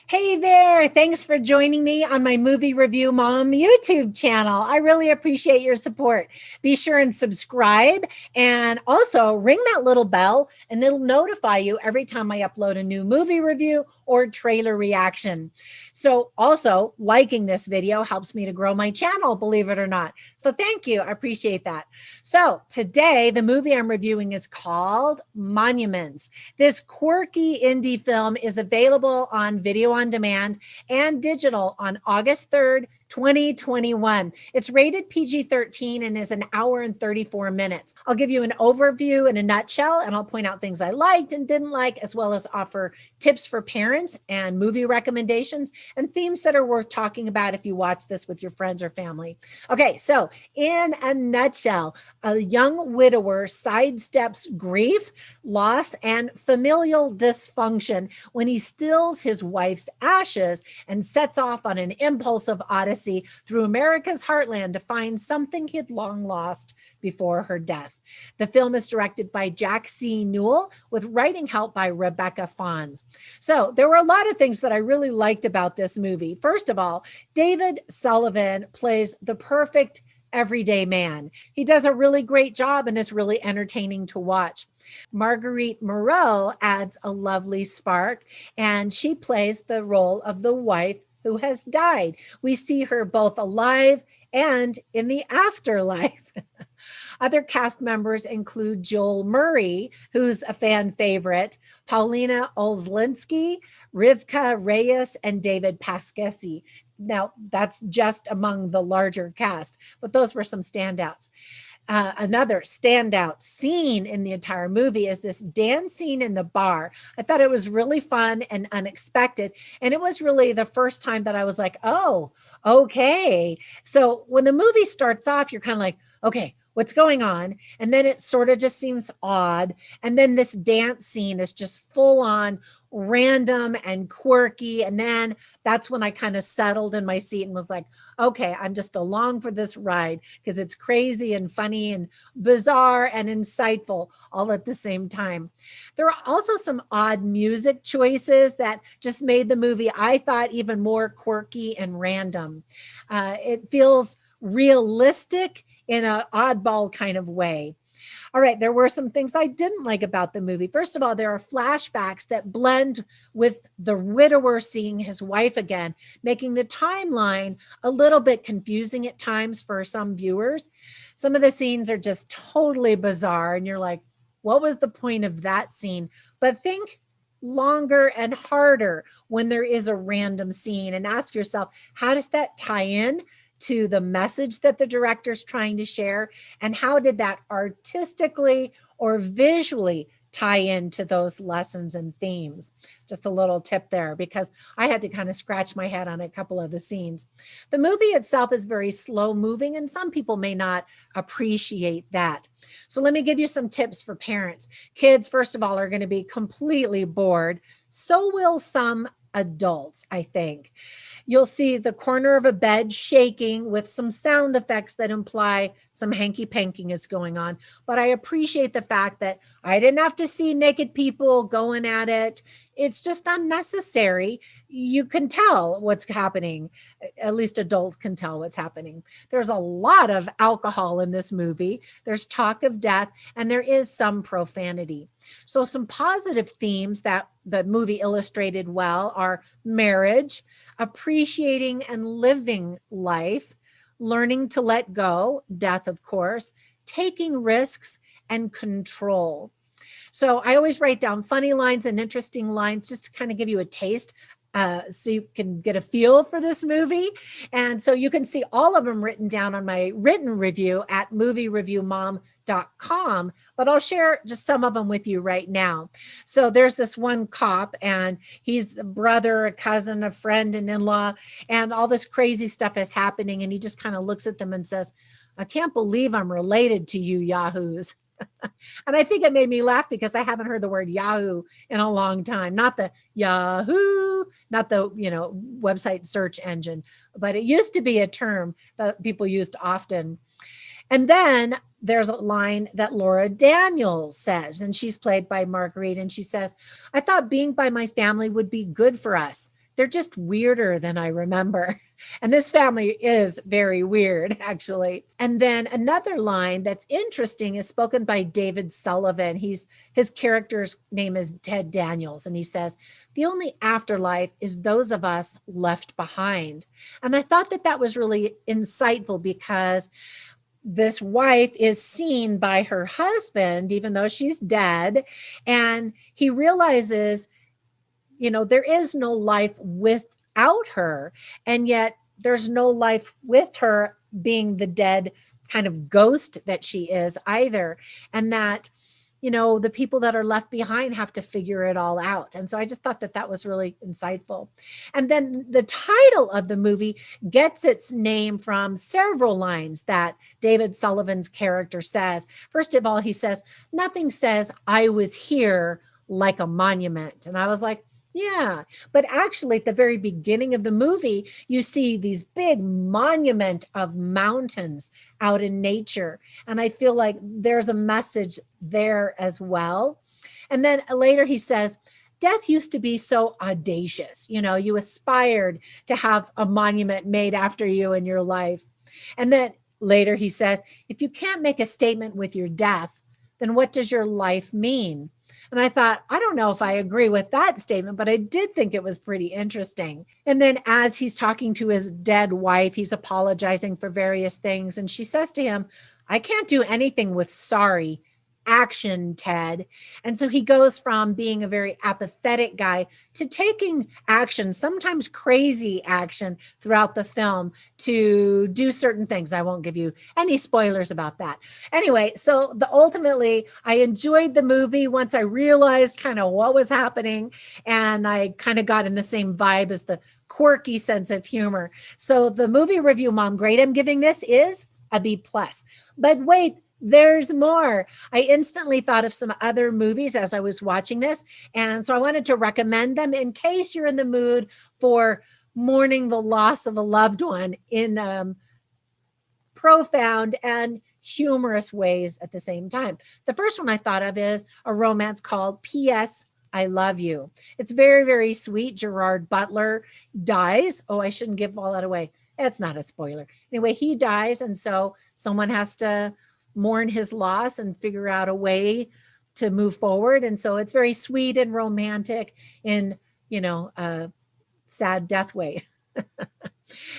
Hey there, thanks for joining me on my Movie Review Mom YouTube channel. I really appreciate your support. Be sure and subscribe and also ring that little bell and it'll notify you every time I upload a new movie review or trailer reaction. So also liking this video helps me to grow my channel, believe it or not. So thank you, I appreciate that. So today the movie I'm reviewing is called Monuments. This quirky indie film is available on video on demand and digital on August 3rd, 2021. It's rated PG-13 and is an hour and 34 minutes. I'll give you an overview in a nutshell, and I'll point out things I liked and didn't like, as well as offer tips for parents and movie recommendations and themes that are worth talking about if you watch this with your friends or family. Okay, so in a nutshell, a young widower sidesteps grief, loss, and familial dysfunction when he steals his wife's ashes and sets off on an impulsive odyssey through America's heartland to find something he'd long lost before her death. The film is directed by Jack C. Newell with writing help by Rebecca Fons. So there were a lot of things that I really liked about this movie. First of all, David Sullivan plays the perfect everyday man. He does a really great job and is really entertaining to watch. Marguerite Moreau adds a lovely spark, and she plays the role of the wife who has died. We see her both alive and in the afterlife. Other cast members include Joel Murray, who's a fan favorite, Paulina Olszewski, Rivka Reyes, and David Pasquesi. Now, that's just among the larger cast, but those were some standouts. Another standout scene in the entire movie is this dance scene in the bar. I thought it was really fun and unexpected. And it was really the first time that I was like, oh, okay. So when the movie starts off, you're kind of like, okay, what's going on? And then it sort of just seems odd. And then this dance scene is just full on random and quirky. And then that's when I kind of settled in my seat and was like, okay, I'm just along for this ride because it's crazy and funny and bizarre and insightful all at the same time. There are also some odd music choices that just made the movie, I thought, even more quirky and random. It feels realistic in an oddball kind of way. All right, there were some things I didn't like about the movie. First of all, there are flashbacks that blend with the widower seeing his wife again, making the timeline a little bit confusing at times for some viewers. Some of the scenes are just totally bizarre, and you're like, what was the point of that scene? But think longer and harder when there is a random scene and ask yourself, how does that tie in to the message that the director's trying to share? And how did that artistically or visually tie into those lessons and themes? Just a little tip there, because I had to kind of scratch my head on a couple of the scenes. The movie itself is very slow moving, and some people may not appreciate that. So let me give you some tips for parents. Kids, first of all, are going to be completely bored. So will some adults, I think. You'll see the corner of a bed shaking with some sound effects that imply some hanky-panking is going on. But I appreciate the fact that I didn't have to see naked people going at it. It's just unnecessary. You can tell what's happening. At least adults can tell what's happening. There's a lot of alcohol in this movie. There's talk of death, and there is some profanity. So some positive themes that the movie illustrated well are marriage, appreciating and living life, learning to let go, death, of course, taking risks, and control. So I always write down funny lines and interesting lines just to kind of give you a taste, so you can get a feel for this movie. And so you can see all of them written down on my written review at moviereviewmom.com, but I'll share just some of them with you right now. So there's this one cop, and he's a brother, a cousin, a friend, an in-law, and all this crazy stuff is happening. And he just kind of looks at them and says, I can't believe I'm related to you yahoos. And I think it made me laugh because I haven't heard the word Yahoo in a long time. Not the Yahoo, not the, website search engine, but it used to be a term that people used often. And then there's a line that Laura Daniels says, and she's played by Marguerite, and she says, I thought being by my family would be good for us. they're just weirder than I remember. And this family is very weird, actually. And then another line that's interesting is spoken by David Sullivan. His character's name is Ted Daniels, and he says, "The only afterlife is those of us left behind." And I thought that that was really insightful, because this wife is seen by her husband, even though she's dead, and he realizes, there is no life without her, and yet there's no life with her being the dead kind of ghost that she is either. And that, the people that are left behind have to figure it all out. And so I just thought that that was really insightful. And then the title of the movie gets its name from several lines that David Sullivan's character says. First of all, he says, "Nothing says I was here like a monument." And I was like, yeah, but actually at the very beginning of the movie, you see these big monument of mountains out in nature. And I feel like there's a message there as well. And then later he says, "Death used to be so audacious. You aspired to have a monument made after you in your life." And then later he says, "If you can't make a statement with your death, then what does your life mean?" And I thought, I don't know if I agree with that statement, but I did think it was pretty interesting. And then as he's talking to his dead wife, he's apologizing for various things. And she says to him, "I can't do anything with sorry. Action, Ted." And so he goes from being a very apathetic guy to taking action, sometimes crazy action throughout the film to do certain things. I won't give you any spoilers about that. Anyway, so ultimately, I enjoyed the movie once I realized kind of what was happening, and I kind of got in the same vibe as the quirky sense of humor. So the movie review mom grade I'm giving this is a B+. But wait, there's more. I instantly thought of some other movies as I was watching this. And so I wanted to recommend them in case you're in the mood for mourning the loss of a loved one in profound and humorous ways at the same time. The first one I thought of is a romance called P.S. I Love You. It's very, very sweet. Gerard Butler dies. Oh, I shouldn't give all that away. It's not a spoiler. Anyway, he dies. And so someone has to mourn his loss and figure out a way to move forward. And so it's very sweet and romantic in, a sad death way.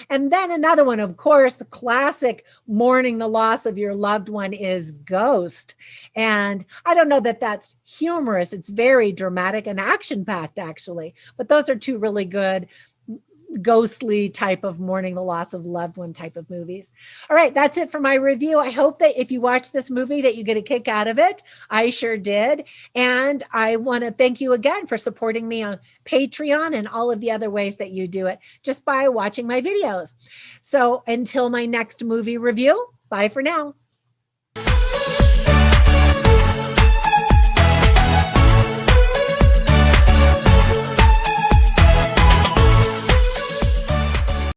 And then another one, of course, the classic mourning the loss of your loved one is Ghost. And I don't know that that's humorous. It's very dramatic and action-packed, actually. But those are two really good ghostly type of mourning the loss of loved one type of movies. All right, that's it for my review. I hope that if you watch this movie that you get a kick out of it. I sure did. And I want to thank you again for supporting me on Patreon and all of the other ways that you do it just by watching my videos. So until my next movie review, bye for now.